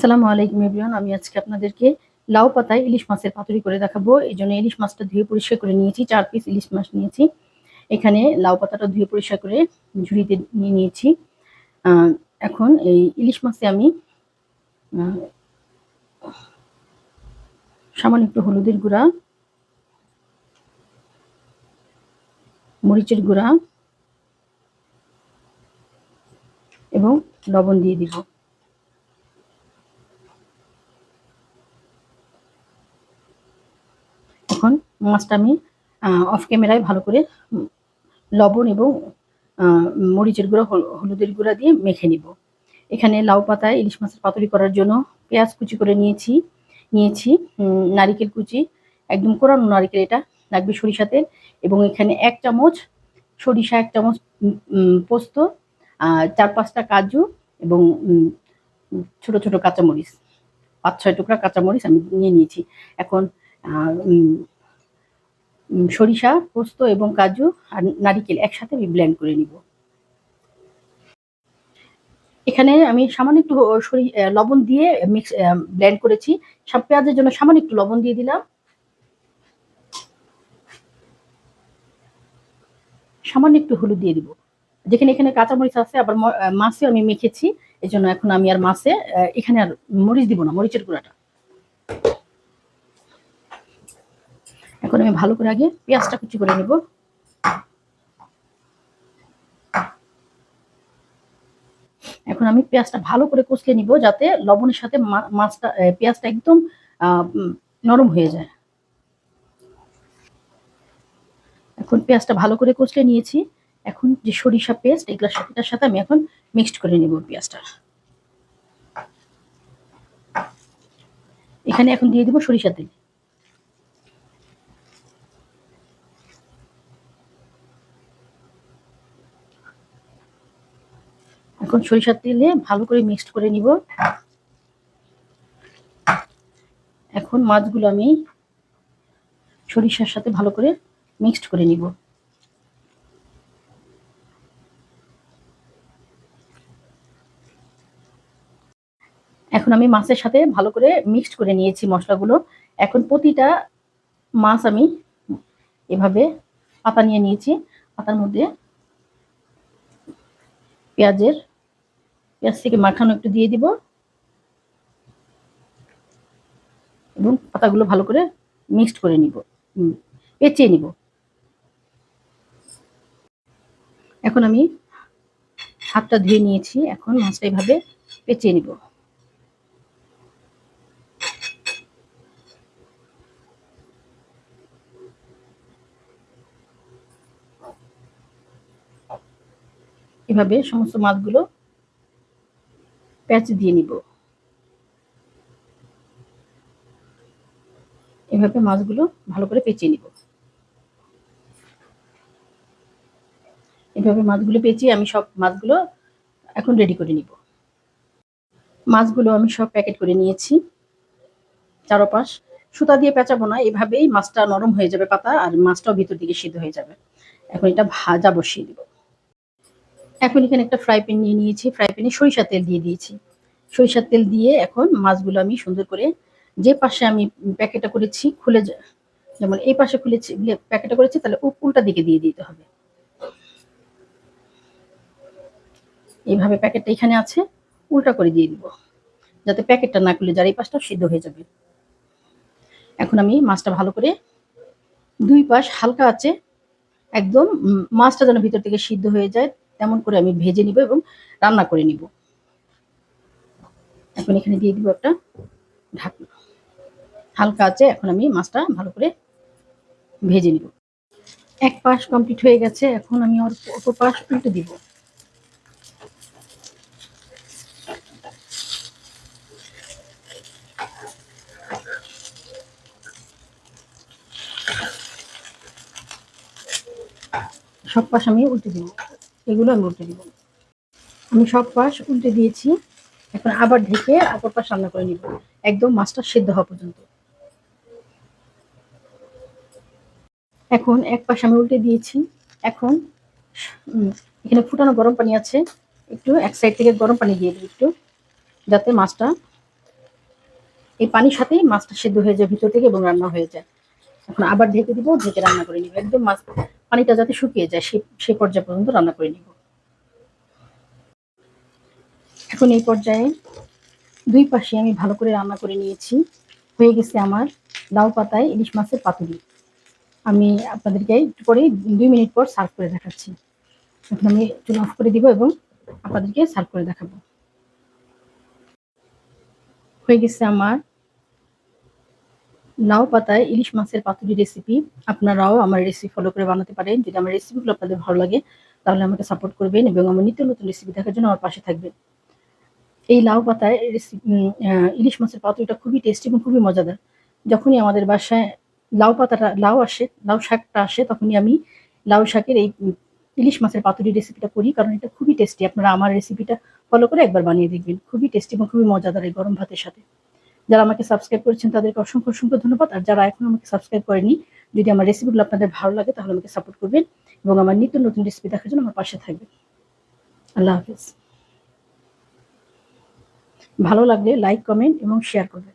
আসসালামু আলাইকুম এভরিওয়ান। আমি আজকে আপনাদেরকে লাউ পাতায় ইলিশ মাছের পাতুরি করে দেখাবো। এজন্য ইলিশ মাছটা ধুয়ে পরিষ্কার করে নিয়েছি। ৪ পিস ইলিশ মাছ নিয়েছি। এখানে লাউ পাতাটা ধুয়ে পরিষ্কার করে ঝুড়িতে নিয়ে নিয়েছি। আ এখন এই ইলিশ মাছে আমি আ সামান্য একটু হলুদের গুঁড়া, মরিচের গুঁড়া এবং লবণ দিয়ে দিব। এখন মাছটা আমি অফ ক্যামেরায় ভালো করে লবণ এবং মরিচের গুঁড়া, হলুদের গুঁড়া দিয়ে মেখে নিব। এখানে লাউ পাতায় ইলিশ মাছের পাতুরি করার জন্য পেঁয়াজ কুচি করে নিয়েছি নারিকেল কুচি, একদম কোরানো নারিকেল, এটা লাগবে সরিষা তেল, এবং এখানে ১ চামচ সরিষা, ১ চামচ পোস্ত, ৪-৫টা কাজু এবং ছোট ছোট কাঁচামরিচ, ৫-৬ টুকরা কাঁচামরিচ আমি নিয়ে নিয়েছি। এখন সরিষা, পোস্ত এবং কাজু আর নারিকেল একসাথে আমি ব্লেন্ড করে নিব। এখানে আমি সামান্য একটু লবণ দিয়ে ব্লেন্ড করেছি। পেঁয়াজের জন্য সামান্য একটু লবণ দিয়ে দিলাম। সামান্য একটু হলুদ দিয়ে দিব। যেখানে এখানে কাঁচামরিচ আছে, আবার মাছেও আমি মেখেছি। এজন্য এখন আমি আর মাছে এখানে আর মরিচ দিব না, মরিচের গুঁড়াটা। এখন আমি ভালো করে আগে পেঁয়াজটা কুচি করে নেব। এখন আমি পেঁয়াজটা ভালো করে কষলে নিব, যাতে লবণের সাথে মাছটা, পেঁয়াজটা একদম নরম হয়ে যায়। এখন পেঁয়াজটা ভালো করে কষলে নিয়েছি। এখন যে সরিষা পেস্ট, এটার সাথে আমি এখন মিক্সড করে নেব পেঁয়াজটা। এখানে এখন দিয়ে দিব সরিষা তেল। এখন সরিষার তেলে ভালো করে মিক্সড করে নিব। এখন মাছগুলো আমি সরিষার সাথে ভালো করে মিক্সড করে নিব। এখন আমি মাছের সাথে ভালো করে মিক্সড করে নিয়েছি মশলাগুলো। এখন প্রতিটা মাছ আমি এভাবে পাতা নিয়ে নিয়েছি। পাতার মধ্যে পেঁয়াজ থেকে মাখানো একটু দিয়ে দিব এবং পাতাগুলো ভালো করে মিক্সড করে নিব, পেঁচিয়ে নিব। এখন আমি হাতটা ধুয়ে নিয়েছি। এখন মাছটা এভাবে পেঁচিয়ে নিব। এভাবে সমস্ত মাছগুলো প্যাঁচ দিয়ে নিব। এভাবে মাছগুলো ভালো করে পেঁচিয়ে নিব। এভাবে মাছগুলো পেঁচিয়ে আমি সব মাছগুলো এখন রেডি করে নিব। মাছগুলো আমি সব প্যাকেট করে নিয়েছি। চারপাশ সুতা দিয়ে পেঁচাবো না, এভাবেই মাছটা নরম হয়ে যাবে পাতা, আর মাছটাও ভিতর দিকে সিদ্ধ হয়ে যাবে। এখন এটা ভাজা বসিয়ে দিব। এখন এখানে একটা ফ্রাই প্যান নিয়ে নিয়েছি। ফ্রাই প্যানে সরিষার তেল দিয়ে দিয়েছি। সরিষার তেল দিয়ে এখন মাছগুলো আমি সুন্দর করে, যে পাশে আমি প্যাকেটটা করেছি খুলে, যেমন এই পাশে খুলেছি প্যাকেটটা করেছি, তাহলে উল্টা দিকে দিয়ে দিতে হবে। এইভাবে প্যাকেটটা এখানে আছে, উল্টা করে দিয়ে দিব, যাতে প্যাকেটটা না খুলে যায়, এই পাশটা সিদ্ধ হয়ে যাবে। এখন আমি মাছটা ভালো করে ২ পাশ হালকা আছে, একদম মাছটা যেন ভিতর থেকে সিদ্ধ হয়ে যায় তেমন করে আমি ভেজে নিব এবং রান্না করে নিব। এখন এখানে দিয়ে দিব একটা ঢাকনা, হালকা আছে। এখন আমি মাছটা ভালো করে ভেজে নিব। এক পাশ কমপ্লিট হয়ে গেছে। এখন আমি অপর পাশ উল্টে দিব। সব পাশ আমি উল্টে দিব। এগুলো আমি উল্টে দিব। আমি সব পাশ উল্টে দিয়েছি। এখন আবার ঢেকে অপর পাশ রান্না করে নিব, একদম মাছটা সেদ্ধ হওয়া পর্যন্ত। এখন এক পাশ আমি উল্টে দিয়েছি। এখন এখানে ফুটানো গরম পানি আছে, একটু এক সাইড থেকে গরম পানি দিয়ে দিই একটু, যাতে মাছটা এই পানির সাথেই মাছটা সেদ্ধ হয়ে যায় ভিতর থেকে এবং রান্না হয়ে যায়। এখন আবার ঢেকে দিব, ঢেকে রান্না করে নিব, একদম মাছ পানিটা যাতে শুকিয়ে যায় সে পর্যায় পর্যন্ত রান্না করে নিব। এখন এই পর্যায়ে দুই পাশে আমি ভালো করে রান্না করে নিয়েছি। হয়ে গেছে আমার লাউ পাতায় ইলিশ মাছের পাতুরি। আমি আপনাদেরকে একটু পরে 2 মিনিট পর সার্ভ করে দেখাচ্ছি। এখন আমি চুলা অফ করে দিব এবং আপনাদেরকে সার্ভ করে দেখাবো। হয়ে গেছে আমার লাউ পাতায় ইলিশ মাছের পাতুরি রেসিপি। আপনারাও আমার রেসিপি ফলো করে বানাতে পারেন। যদি আমার রেসিপিগুলো আপনাদের ভালো লাগে তাহলে আমাকে সাপোর্ট করবেন এবং আমার নিত্য নতুন রেসিপি দেখার জন্য আমার পাশে থাকবেন। এই লাউ পাতায় ইলিশ মাছের পাতুরিটা খুবই টেস্টি এবং খুবই মজাদার। যখনই আমাদের বাসায় লাউ শাকটা আসে তখনই আমি লাউ শাকের এই ইলিশ মাছের পাতুরি রেসিপিটা করি, কারণ এটা খুবই টেস্টি। আপনারা আমার রেসিপিটা ফলো করে একবার বানিয়ে দেখবেন। খুবই টেস্টি এবং খুবই মজাদার এই গরম ভাতের সাথে। যারা আমাকে সাবস্ক্রাইব করেছেন তাদেরকে অসংখ্য অসংখ্য ধন্যবাদ। আর যারা এখনো আমাকে সাবস্ক্রাইব করেনি, যদি আমার রেসিপিগুলো আপনাদের ভালো লাগে তাহলে আমাকে সাপোর্ট করবেন এবং আমার নিত্য নতুন রেসিপি দেখার জন্য আমার পাশে থাকবেন। আল্লাহ হাফেজ। ভালো লাগলে লাইক, কমেন্ট এবং শেয়ার করবেন।